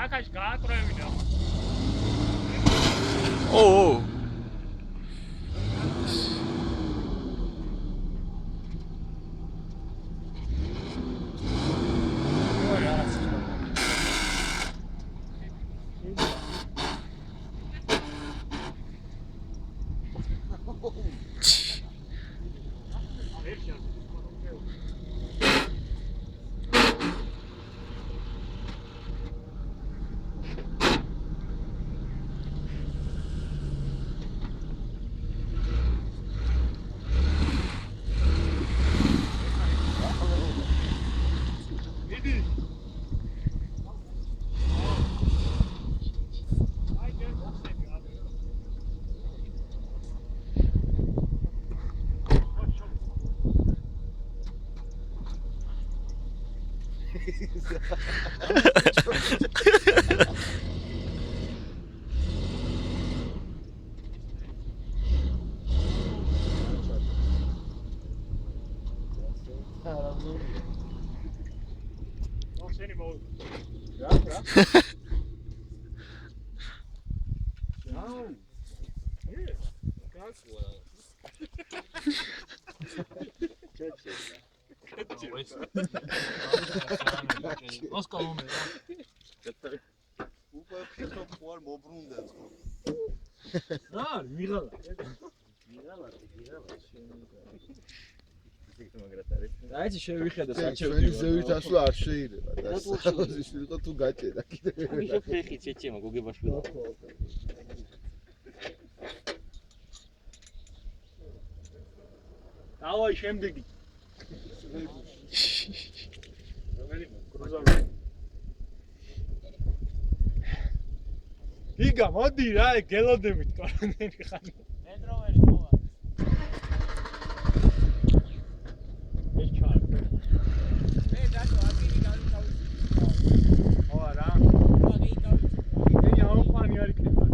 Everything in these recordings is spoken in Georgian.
კაკაში გააკრევინა. ო Dați შევიხედე საჩევი ზევით ასვლა არ შეიძლება და ის იყო თუ გაჭერა კიდე ვიშო ფეხი ცეჩემა გოგებაშვილა დავაი შემდეგი გიგა მოდი რა გელოდებით კორონერი ხანი მენდროვერი მოვა ეს ჩარ მე დათო აკინი გავიცავი ო რა აკინი გავიცავი მე აუხანი არ იქნება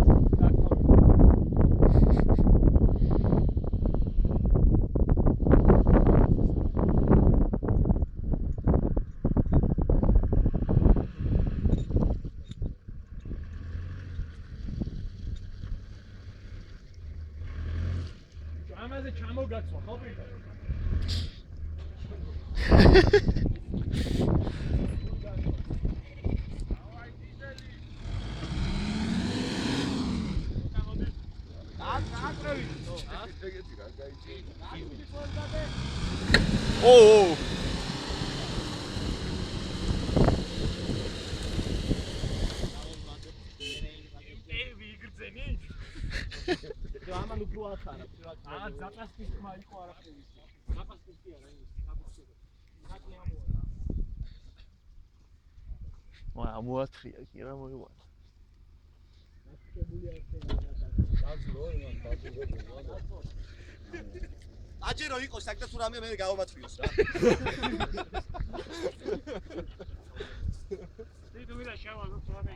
ამაზე ჩამოგაცვა ხო პირდა ო ამან უფრო ახარა ზაკასტის ხმა იყო არაფერი ზაკასტის კი არა ის კაპუცე ნაკლი ამოა ამოათრია კი რა მოიყვანა აჯერო იყოს აქ და თუ რამე მე გავამათრიოს რა დიდი ვიდა შევალო თუ რამე